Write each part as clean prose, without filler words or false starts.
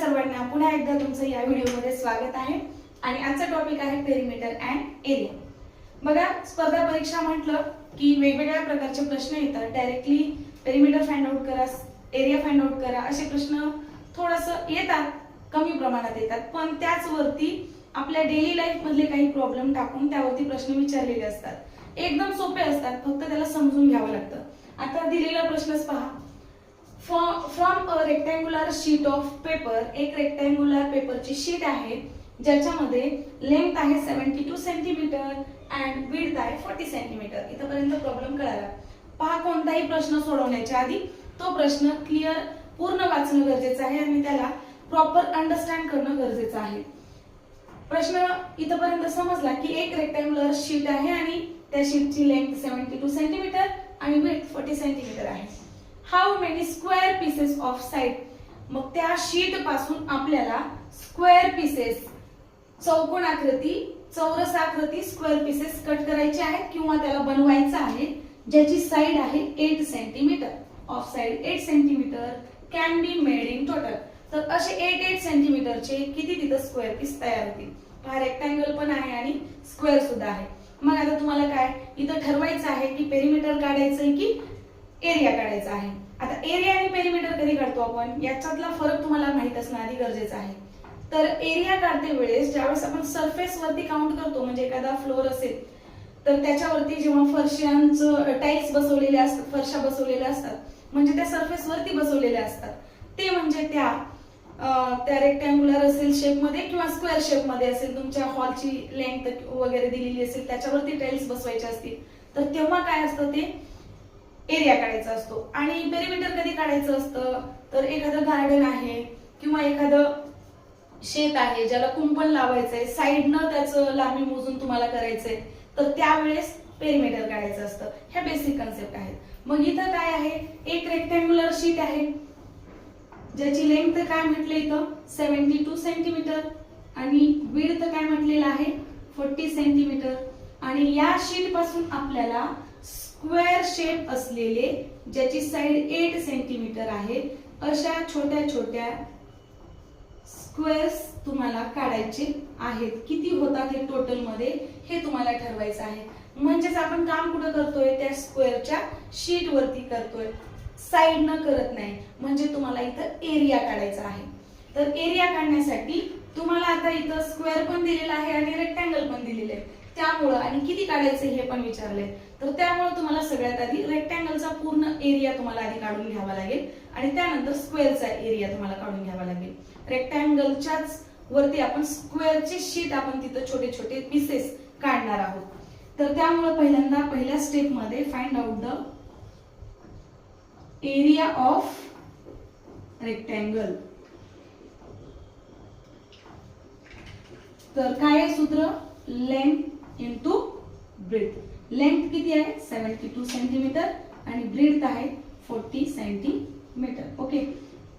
सर्वांना पुन्हा एकदा तुमचं या व्हिडिओमध्ये स्वागत आहे आणि आजचा टॉपिक आहे पेरिमीटर अँड एरिया। बघा, स्पर्धा परीक्षा म्हटलं की वेगवेगळ्या प्रकारचे प्रश्न येतात। डायरेक्टली पेरिमीटर फाइंड आउट करा, एरिया फाइंड आउट करा असे प्रश्न थोडंसं येतात, कमी प्रमाणात येतात, पण त्याच वरती आपल्या डेली लाईफ मधले काही प्रॉब्लेम टाकून त्यावरती प्रश्न विचारलेले असतात। एकदम सोपे असतात, फक्त त्याला समजून घ्यावं लागतं। आता दिलेला प्रश्नच पहा। From a rectangular sheet of paper, एक रेक्टँग्युलर पेपरची शीट आहे ज्याच्यामध्ये लेंथ आहे 72 सेंटीमीटर अँड विड्थ आहे 40 सेंटीमीटर। इथपर्यंत प्रॉब्लेम कळाला। पहा, कोणताही प्रश्न सोडवण्याच्या आधी तो प्रश्न क्लिअर पूर्ण वाचणं गरजेचं आहे आणि त्याला प्रॉपर अंडरस्टँड करणं गरजेचं आहे। प्रश्न इथपर्यंत समजला की एक रेक्टँग्युलर शीट आहे आणि त्या शीटची लेंथ 72 सेंटीमीटर आणि विड्थ 40 सेंटीमीटर आहे। How many square pieces of side, मग त्या शीट पासून आपल्याला स्क्वेअर पीसेस, चौकोन आकृती, चौरस आकृती, स्क्वेअर पीसेस कट करायचे आहेत किंवा त्याला बनवायचं आहे ज्याची साइड आहे 8 centimetre. Of side 8 centimetre can be made in total. तर असे 8 सेंटीमीटरचे किती तिथं स्क्वेअर पीस तयार होतील। हा रेक्टँगल पण आहे आणि स्क्वेअर सुद्धा आहे। मग आता तुम्हाला काय इथं ठरवायचं आहे की पेरिमीटर काढायचंय की एरिया काढायचा आहे। आता एरिया आणि पेरिमीटर कधी काढतो आपण, याच्यातला फरक तुम्हाला माहित असणं आधी गरजेचं आहे। तर एरिया काढते वेळेस ज्यावेळेस आपण सरफेस वरती काउंट करतो, म्हणजे एखादा फ्लोर असेल तर त्याच्यावरती जेव्हा फरशांचं टाइल्स बसवलेले असतात, फरशा बसवलेल्या असतात, म्हणजे त्या सरफेस वरती बसवलेल्या असतात, ते म्हणजे त्या रेक्टँग्युलर असेल शेप मध्ये किंवा स्क्वेअर शेप मध्ये असेल, तुमच्या हॉलची लेंथ वगैरे दिलेली असेल त्याच्यावरती टाइल्स बसवायचे असतील, तर तेव्हा काय असतं ते एरिया काढायचा असतो। आणि पेरिमीटर कधी काढायचं असतं तर एखादं गार्डन आहे किंवा एखादं शेत आहे ज्याला कुंपण लावायचंय, साइडनं त्याचं लांबी मोजून तुम्हाला करायचंय, तर त्यावेळेस पेरिमीटर काढायचं असतं। ह्या बेसिक कन्सेप्ट आहेत। मग इथं काय आहे, एक रेक्टँग्युलर शीट आहे ज्याची लेंथ काय म्हटलं इथं 72 सेंटीमीटर आणि विड्थ काय म्हटलेलं आहे 40 सेंटीमीटर। आणि या शीट पासून आपल्याला स्क्वेअर शेप असलेले ज्याची साइड 8 सेंटीमीटर आहे अशा छोट्या छोट्या स्क्वेअर्स तुम्हाला काढायचे आहेत। किती होतात हे टोटल मध्ये हे तुम्हाला ठरवायचं आहे। म्हणजेच आपण काम कुठं करतोय, त्या स्क्वेअरच्या शीट वरती करतोय, साइड न करत नाही। म्हणजे तुम्हाला इथं एरिया काढायचा आहे। तर एरिया काढण्यासाठी तुम्हाला आता इथं स्क्वेअर पण दिलेला आहे आणि रेक्टँगल पण दिलेले आहे, त्यामुळं आणि किती काढायचे हे पण विचारले, तर त्यामुळे तुम्हाला सगळ्यात आधी रेक्टँगलचा पूर्ण एरिया तुम्हाला आधी काढून घ्यावा लागेल आणि त्यानंतर स्क्वेअरचा एरिया तुम्हाला काढून घ्यावा लागेल। रेक्टँगलच्याच वरती आपण स्क्वेअरची शीट आपण तिथं छोटे छोटे पीसेस काढणार आहोत। तर त्यामुळे पहिल्यांदा पहिल्या स्टेप मध्ये find out the area of rectangle. तर काय आहे सूत्र, लेंथ इंटू ब्रेथ। लेंथ किती आहे 72 सेंटीमीटर आणि ब्रेथ आहे 40 सेंटीमीटर। ओके,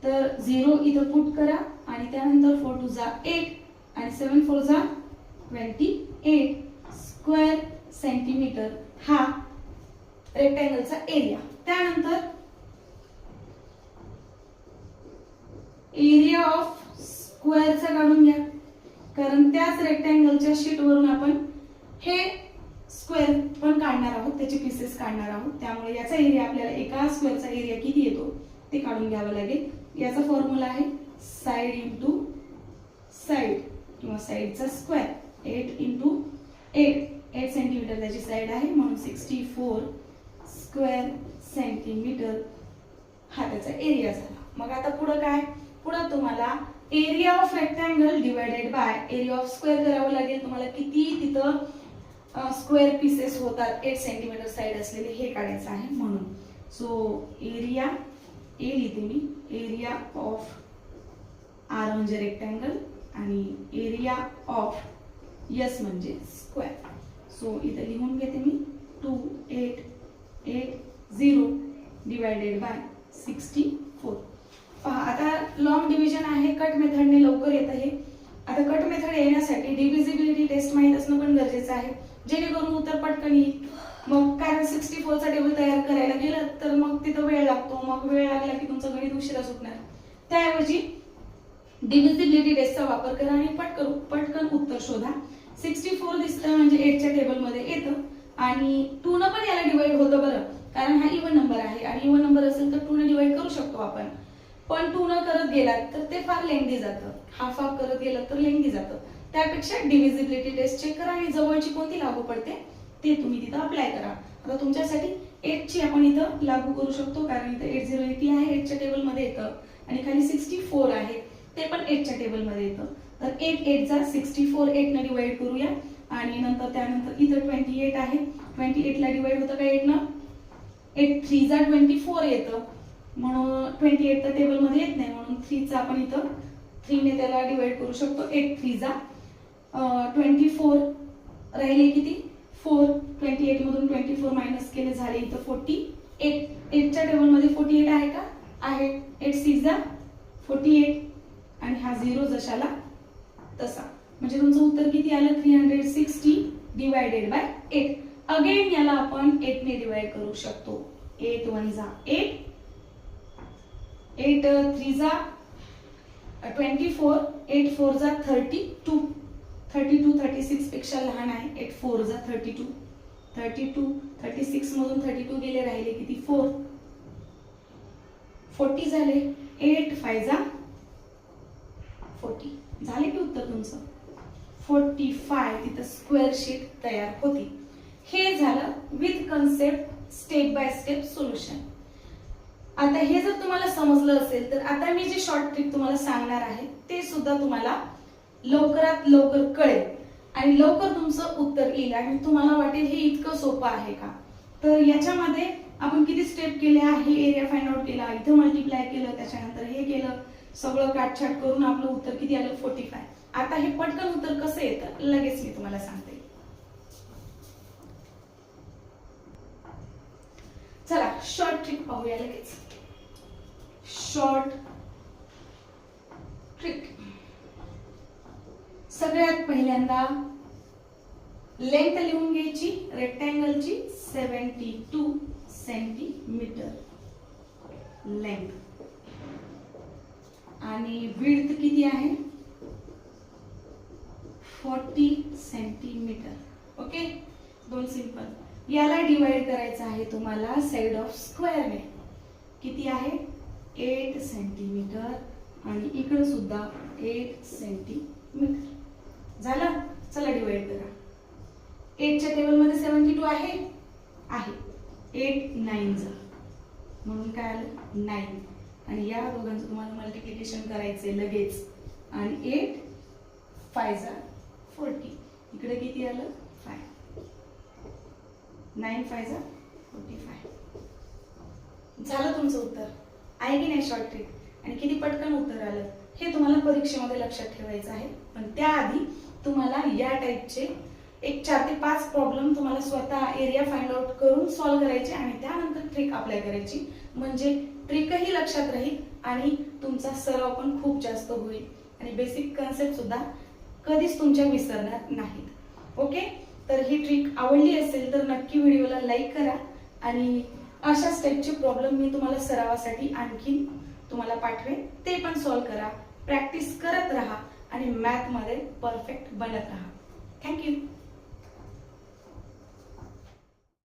तर 0 इथं पुट करा आणि त्यानंतर 4 2 जा 8 आणि 7 4 जा 28 स्क्वेअर सेंटीमीटर हा रेक्टँगलचा एरिया। त्यानंतर एरिया ऑफ स्क्वेअरचा काढून घ्या, कारण त्याच रेक्टँगलच्या शीट वरून आपण हे स्क्वेअर पण काढणार आहोत, त्याचे पीसेस काढणार आहोत। त्यामुळे याचा एरिया आपल्याला एका स्क्वेअरचा एरिया किती येतो ते काढून घ्यावं लागेल। याचा फॉर्म्युला आहे साइड इंटू साइड किंवा साइडचा स्क्वेअर। 8 इंटू 8 सेंटीमीटर त्याची साइड आहे म्हणून 64 स्क्वेअर सेंटीमीटर हा त्याचा एरिया झाला। मग आता पुढे काय, पुढे तुम्हाला area of rectangle divided by area of square करावं लागेल। तुम्हाला किती तिथं स्क्वेअर पीसेस होतात 8 सेंटीमीटर साइड असलेले हे काढायचं आहे म्हणून। सो एरिया ए लिहिते मी, एरिया ऑफ आर म्हणजे रेक्टँगल आणि एरिया ऑफ एस म्हणजे स्क्वेअर। सो इथे लिहून घेते मी 2880 डिवाइडेड बाय 64। पहा, आता लॉंग डिव्हिजन आहे, कट मेथडने लवकर येतं हे। आता कट मेथड येण्यासाठी डिव्हिजिबिलिटी टेस्ट माहित असणं पण गरजेचं आहे, जेणेकरून उत्तर पटकन येईल। मग कारण 64 चा टेबल तयार करायला गेलं तर मग तिथं वेळ लागतो, मग वेळ लागला की तुमचं गणित उशिरा सुटणार। त्याऐवजी डिव्हिजिबिलिटी टेस्टचा वापर करा आणि पटकन उत्तर शोधा. 64 दिसतंय म्हणजे 8 च्या टेबल मध्ये येतं आणि 2 न पण याला डिवाइड होतं बरं, कारण हा इव्हन नंबर आहे आणि इव्हन नंबर असेल तर 2 ने डिवाइड करू शकतो आपण. पण 2 न करत गेलात तर ते फार लेंथी जातं, हाफ हाफ करत गेलं तर लेंथी जातं. त्यापेक्षा डिव्हिजिबिलिटी टेस्ट चेक करा आणि जवळची कोणती लागू पडते ते तुम्ही तिथं अप्लाय करा. आता तुमच्यासाठी 8 ची आपण इथं लागू करू शकतो, कारण इथं 8080 आहे, 8 च्या टेबल मध्ये येतं आणि खाली 64 आहे ते पण 8 च्या टेबल मध्ये येतं. तर 8 8 जा 64, 8 ने डिवाइड करूया आणि नंतर त्यानंतर इथं 28 आहे, 28 ला डिवाइड होतं का 8 न, 8 3 जा 24 येतं, म्हणून 28 तर टेबल मध्ये येत नाही, म्हणून 3 चा आपण इथं 3 ने त्याला डिवाइड करू शकतो. 8 3 जा 24 राहिले किती 4, 28 मधून 24 मायनस केले झाले इथं 48. 8 च्या टेबल मध्ये 48 आहे का, आहे. 8 6 जा 48 आणि हा 0 जशाला तसा, म्हणजे तुमचं उत्तर किती आलं 360 डिवाइडेड बाय 8. अगेन याला आपण 8 ने डिवाइड करू शकतो. 8 1 जा 8, 8 3 जा 24, 8 4 जा 32, 32 36 पेक्षा लहान आहे. 8 4 जा 32, 32 36 मधून 32 गेले राहिले किती 4, 40 झाले. 8 5 जा 40 झाले की उत्तर तुमचं 45. तिथं स्क्वेअर शीट तयार होती. हे झालं with concept step by step solution. आता हे जर तुम्हाला समजलं असेल तर आता मी जे शॉर्ट ट्रिक तुम्हाला सांगणार आहे ते सुद्धा तुम्हाला लवकरात लवकर कळेल आणि लवकर तुमचं उत्तर येईल आणि तुम्हाला वाटेल हे इतकं सोपं आहे का. तर याच्यामध्ये आपण किती स्टेप केले आहे, एरिया फाइंड आउट केला, इथं मल्टिप्लाय केलं, त्याच्यानंतर हे केलं, सगळं काटछाट करून आपलं उत्तर किती आलं 45. आता हे पटकन उत्तर कसं येतं लगेच मी तुम्हाला सांगते. चला शॉर्ट ट्रिक पाहूया लगेच. Short trick. सगळ्यात पहिल्यांदा लेंथ लिहून घ्यायची रेक्टँगलची 72 सेंटीमीटर लेंथ आणि विड्थ किती आहे 40 सेंटीमीटर. ओके, दोन सिंपल. याला डिवाइड करायचं आहे तुम्हाला साइड ऑफ स्क्वेअरने. किती आहे 8 सेंटीमीटर आणि इकडे सुद्धा 8 सेंटीमीटर. झालं. चला डिवाइड करा. 8 च्या टेबल मध्ये 72 आहे, 8 9 जा म्हणून काय आलं 9 आणि या दोघांचं तुम्हाला मल्टिप्लिकेशन करायचे लगेच आणि 8 5 जा 40. इकडे किती आलं 5, 9 5 जा 45. झालं तुमचं उत्तर. आहे की नाही शॉर्ट ट्रिक आणि किती पटकन उत्तर आलं हे तुम्हाला परीक्षेमध्ये लक्षात ठेवायचं आहे. पण त्याआधी तुम्हाला या टाइपचे एक 4 ते 5 प्रॉब्लेम तुम्हाला स्वतः एरिया फाइंड आउट करून सॉल्व्ह करायचे आणि त्यानंतर ट्रिक अप्लाय करायची, म्हणजे ट्रिकही लक्षात राहील आणि तुमचा सराव पण खूप जास्त होईल आणि बेसिक कन्सेप्ट सुद्धा कधीच तुमच्या विसरणार नाहीत. ओके, तर ही ट्रिक आवडली असेल तर नक्की व्हिडिओला लाईक करा आणि अशा स्टेपचे प्रॉब्लेम मी तुम्हाला सरावासाठी आणखी तुम्हाला पाठवेन, ते पण सॉल्व्ह करा, प्रॅक्टिस करत राहा आणि मॅथ मध्ये परफेक्ट बनत राहा. थँक्यू.